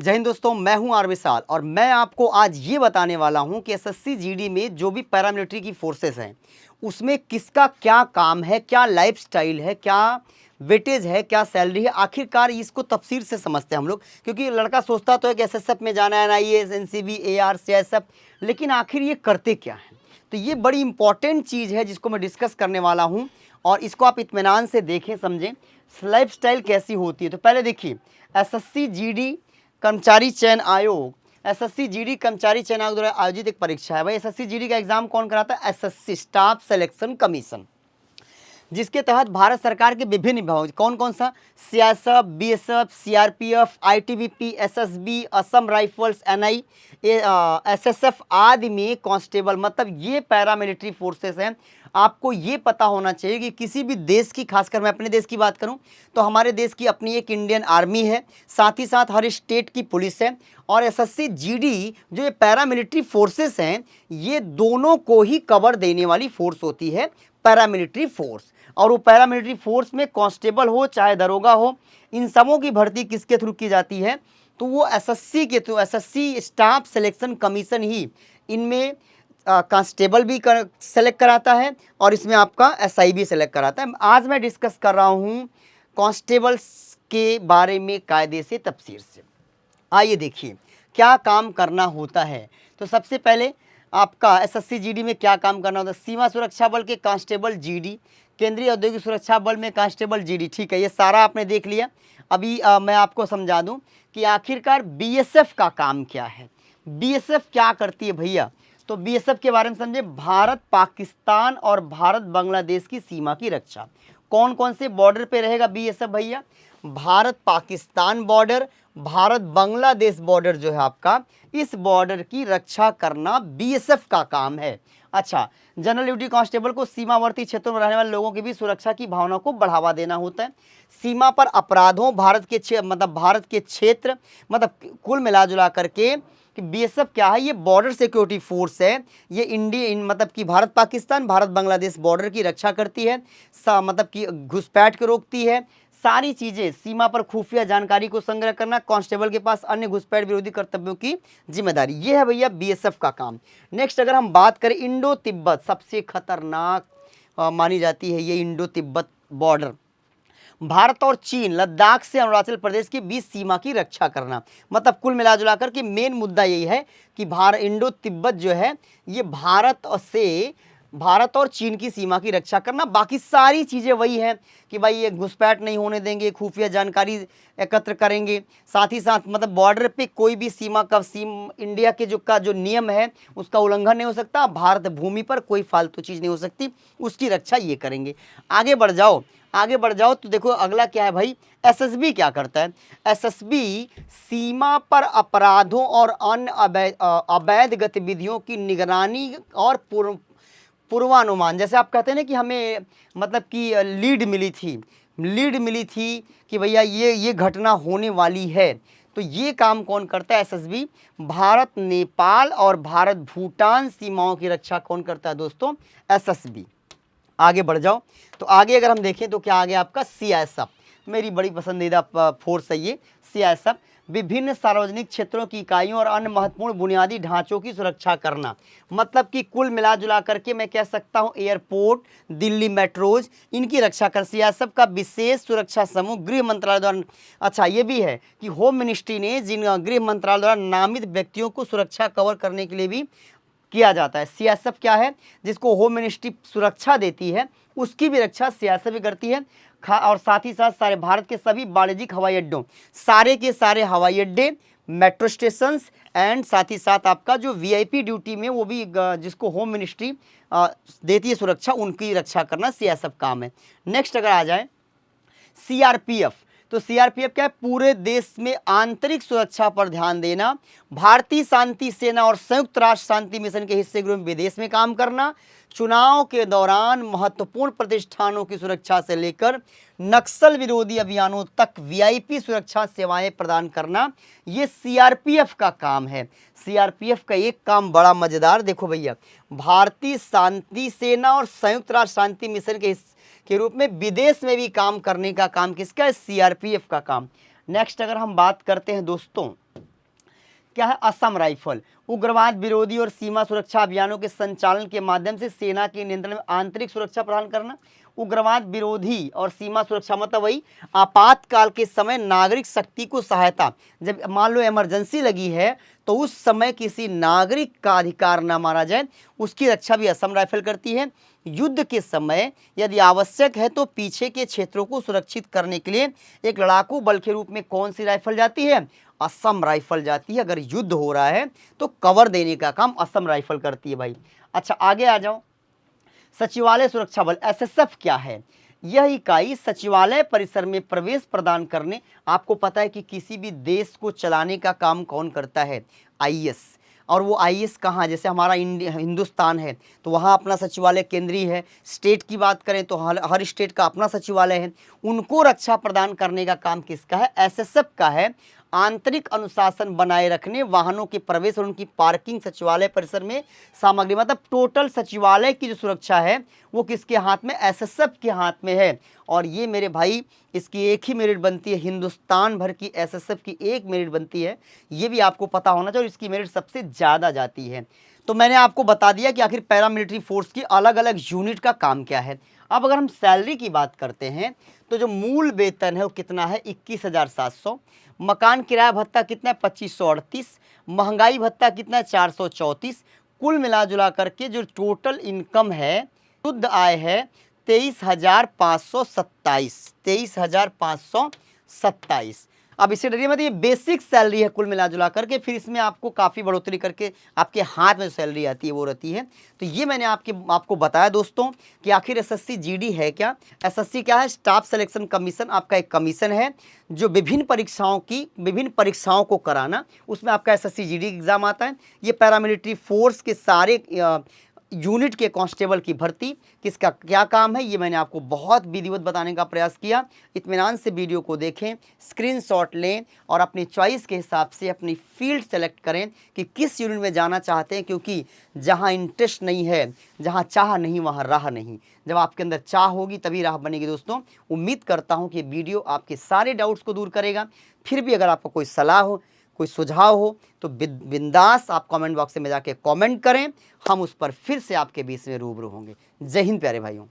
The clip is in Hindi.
जय हिंद दोस्तों, मैं हूं आर विशाल और मैं आपको आज ये बताने वाला हूं कि एसएससी जीडी में जो भी पैरामिलिट्री की फोर्सेस हैं उसमें किसका क्या काम है, क्या लाइफस्टाइल है, क्या वेटेज है, क्या सैलरी है। आखिरकार इसको तफसीर से समझते हैं हम लोग, क्योंकि लड़का सोचता तो है कि एसएसएफ में जाना है, एनआईए, एनसीबी, एआर, सीआईएसएफ, लेकिन आखिर ये करते क्या हैं। तो ये बड़ी इंपॉर्टेंट चीज़ है जिसको मैं डिस्कस करने वाला हूँ और इसको आप इत्मीनान से देखें, समझें लाइफस्टाइल कैसी होती है। तो पहले देखिए, एसएससी जीडी कर्मचारी चयन आयोग, एसएससी जीडी कर्मचारी चयन आयोग द्वारा आयोजित एक परीक्षा है। भाई एसएससी जीडी का एग्जाम कौन कराता है? एसएससी स्टाफ सिलेक्शन कमीशन, जिसके तहत भारत सरकार के विभिन्न विभाग कौन कौन सा, CISF, BSF, CRPF, ITBP, SSB, Assam Rifles, NI, SSF आदि में कांस्टेबल, मतलब ये पैरामिलिट्री फोर्सेस हैं। आपको ये पता होना चाहिए कि किसी भी देश की, खासकर मैं अपने देश की बात करूं तो हमारे देश की अपनी एक इंडियन आर्मी है, साथ ही साथ हर स्टेट की पुलिस है, और एसएससी जीडी जो ये पैरामिलिट्री फोर्सेस हैं ये दोनों को ही कवर देने वाली फोर्स होती है, पैरामिलिट्री फोर्स। और वो पैरामिलिट्री फोर्स में कांस्टेबल हो चाहे दरोगा हो, इन सबों की भर्ती किसके थ्रू की जाती है? तो वो एसएससी के through, SSC staff selection commission ही इनमें कांस्टेबल भी सेलेक्ट कराता है और इसमें आपका एसआई भी सेलेक्ट कराता है। आज मैं डिस्कस कर रहा हूँ कांस्टेबल्स के बारे में कायदे से, तफसीर से। आइए देखिए क्या काम करना होता है। तो सबसे पहले आपका एसएससी जीडी में क्या काम करना होता है? सीमा सुरक्षा बल के कांस्टेबल जीडी, केंद्रीय औद्योगिक सुरक्षा बल में कांस्टेबल जीडी। ठीक है, ये सारा आपने देख लिया। अभी मैं आपको समझा दूं कि आखिरकार बीएसएफ का काम क्या है, बीएसएफ क्या करती है भैया। तो बीएसएफ के बारे में समझे, भारत पाकिस्तान और भारत बांग्लादेश की सीमा की रक्षा। कौन कौन से बॉर्डर पे रहेगा बीएसएफ भैया? भारत पाकिस्तान बॉर्डर, भारत बांग्लादेश बॉर्डर जो है आपका, इस बॉर्डर की रक्षा करना बीएसएफ का काम है। अच्छा, जनरल ड्यूटी कांस्टेबल को सीमावर्ती क्षेत्रों में रहने वाले लोगों की भी सुरक्षा की भावना को बढ़ावा देना होता है। सीमा पर अपराधों, भारत के क्षेत्र, मतलब कुल मिला जुला करके कि बीएसएफ क्या है? ये बॉर्डर सिक्योरिटी फोर्स है। ये इंडिया मतलब कि भारत पाकिस्तान, भारत बांग्लादेश बॉर्डर की रक्षा करती है, मतलब कि घुसपैठ को रोकती है, सारी चीज़ें। सीमा पर खुफिया जानकारी को संग्रह करना, कांस्टेबल के पास अन्य घुसपैठ विरोधी कर्तव्यों की जिम्मेदारी, ये है भैया बीएसएफ का काम। नेक्स्ट अगर हम बात करें, इंडो तिब्बत सबसे खतरनाक मानी जाती है ये इंडो तिब्बत बॉर्डर। भारत और चीन, लद्दाख से अरुणाचल प्रदेश के बीच सीमा की रक्षा करना, मतलब कुल मिला जुला कर के मेन मुद्दा यही है कि इंडो तिब्बत जो है ये भारत और चीन की सीमा की रक्षा करना। बाकी सारी चीज़ें वही हैं कि भाई ये घुसपैठ नहीं होने देंगे, खुफिया जानकारी एकत्र करेंगे, साथ ही साथ मतलब बॉर्डर पे कोई भी सीमा का इंडिया के जो नियम है उसका उल्लंघन नहीं हो सकता, भारत भूमि पर कोई फालतू चीज़ नहीं हो सकती, उसकी रक्षा ये करेंगे। आगे बढ़ जाओ तो देखो अगला क्या है भाई, एसएसबी क्या करता है? एसएसबी सीमा पर अपराधों और अन्य अवैध गतिविधियों की निगरानी और पूर्वानुमान। जैसे आप कहते हैं ना कि हमें मतलब कि लीड मिली थी कि भैया ये घटना होने वाली है, तो ये काम कौन करता है? एसएसबी। भारत नेपाल और भारत भूटान सीमाओं की रक्षा कौन करता है दोस्तों? एसएसबी। आगे बढ़ जाओ तो आगे अगर हम देखें तो क्या आगे आपका सीआईएसएफ, मेरी बड़ी पसंदीदा फोर्स है ये सीआईएसएफ। विभिन्न सार्वजनिक क्षेत्रों की इकाइयों और अन्य महत्वपूर्ण बुनियादी ढांचों की सुरक्षा करना, मतलब कि कुल मिला जुला करके मैं कह सकता हूं एयरपोर्ट, दिल्ली मेट्रोज, इनकी रक्षा कर सीआईएसएफ का विशेष सुरक्षा समूह गृह मंत्रालय द्वारा। अच्छा, ये भी है कि होम मिनिस्ट्री ने जिन गृह मंत्रालय द्वारा नामित व्यक्तियों को सुरक्षा कवर करने के लिए भी किया जाता है। सीआईएसएफ क्या है? जिसको होम मिनिस्ट्री सुरक्षा देती है उसकी भी रक्षा सीआईएसएफ भी करती है। और साथ ही साथ सारे भारत के सभी वाणिज्यिक हवाई अड्डों, सारे के सारे हवाई अड्डे, मेट्रो स्टेशंस एंड साथ ही साथ आपका जो वीआईपी ड्यूटी में वो भी जिसको होम मिनिस्ट्री देती है सुरक्षा, उनकी रक्षा करना सीआईएसएफ काम है। नेक्स्ट अगर आ जाए सीआरपीएफ, तो सीआरपीएफ क्या है? पूरे देश में आंतरिक सुरक्षा पर ध्यान देना, भारतीय शांति सेना और संयुक्त राष्ट्र शांति मिशन के हिस्से के रूप में विदेश में काम करना, चुनाव के दौरान महत्वपूर्ण प्रतिष्ठानों की सुरक्षा से लेकर नक्सल विरोधी अभियानों तक वीआईपी सुरक्षा सेवाएं प्रदान करना, ये सीआरपीएफ का काम है। सीआरपीएफ का एक काम बड़ा मजेदार, देखो भैया, भारतीय शांति सेना और संयुक्त राष्ट्र शांति मिशन के रूप में विदेश में भी काम करने का काम किसका है? सीआरपीएफ का काम। नेक्स्ट अगर हम बात करते हैं दोस्तों क्या है, असम राइफल। उग्रवाद विरोधी और सीमा सुरक्षा अभियानों के संचालन के माध्यम से सेना के नियंत्रण में आंतरिक सुरक्षा प्रदान करना। उग्रवाद विरोधी और सीमा सुरक्षा मतलब वही आपातकाल के समय नागरिक शक्ति को सहायता, जब मान लो इमरजेंसी लगी है तो उस समय किसी नागरिक का अधिकार ना मारा जाए, उसकी रक्षा भी असम राइफल करती है। युद्ध के समय यदि आवश्यक है तो पीछे के क्षेत्रों को सुरक्षित करने के लिए एक लड़ाकू बल के रूप में कौन सी राइफल जाती है, असम राइफल जाती है। अगर युद्ध हो रहा है तो कवर देने का काम असम राइफल करती है भाई। अच्छा आगे आ जाओ, सचिवालय सुरक्षा बल एसएसएफ क्या है। यह इकाई सचिवालय परिसर में प्रवेश प्रदान करने, आपको पता है कि किसी भी देश को चलाने का काम कौन करता है, आईएएस। और वो आईएएस कहाँ, जैसे हमारा हिंदुस्तान है तो वहाँ अपना सचिवालय केंद्रीय है, स्टेट की बात करें तो हर स्टेट का अपना सचिवालय है। उनको रक्षा प्रदान करने का काम किसका है, एसएसएफ का है। आंतरिक अनुशासन बनाए रखने, वाहनों के प्रवेश और उनकी पार्किंग, सचिवालय परिसर में सामग्री, मतलब टोटल सचिवालय की जो सुरक्षा है वो किसके हाथ में, एसएसएफ के हाथ में है। और ये मेरे भाई इसकी एक ही मेरिट बनती है, हिंदुस्तान भर की एसएसएफ की एक मेरिट बनती है, ये भी आपको पता होना चाहिए। और इसकी मेरिट सबसे ज़्यादा जाती है। तो मैंने आपको बता दिया कि आखिर पैरामिलिट्री फोर्स की अलग अलग यूनिट का काम क्या है। अब अगर हम सैलरी की बात करते हैं तो जो मूल वेतन है वो कितना है, 21,700। मकान किराया भत्ता कितना है, 2538। महंगाई भत्ता कितना है, 434। कुल मिला जुला करके जो टोटल इनकम है, शुद्ध आय है 23,527, 23,527। अब इससे डरिए मत, ये बेसिक सैलरी है कुल मिला जुला करके, फिर इसमें आपको काफ़ी बढ़ोतरी करके आपके हाथ में सैलरी आती है वो रहती है। तो ये मैंने आपको बताया दोस्तों कि आखिर एसएससी जीडी है क्या। एसएससी क्या है, स्टाफ सिलेक्शन कमीशन, आपका एक कमीशन है जो विभिन्न परीक्षाओं को कराना, उसमें आपका एसएससी जीडी एग्जाम आता है। ये पैरामिलिट्री फोर्स के सारे यूनिट के कांस्टेबल की भर्ती, किसका क्या काम है, ये मैंने आपको बहुत विधिवत बताने का प्रयास किया। इत्मीनान से वीडियो को देखें, स्क्रीनशॉट लें और अपनी चॉइस के हिसाब से अपनी फील्ड सेलेक्ट करें कि किस यूनिट में जाना चाहते हैं, क्योंकि जहां इंटरेस्ट नहीं है, जहां चाह नहीं वहां राह नहीं। जब आपके अंदर चाह होगी तभी राह बनेगी दोस्तों। उम्मीद करता हूं कि वीडियो आपके सारे डाउट्स को दूर करेगा। फिर भी अगर आपको कोई सलाह हो, कोई सुझाव हो तो बिंदास आप कमेंट बॉक्स में जाके कमेंट करें, हम उस पर फिर से आपके बीच में रूबरू होंगे। जय हिंद प्यारे भाइयों।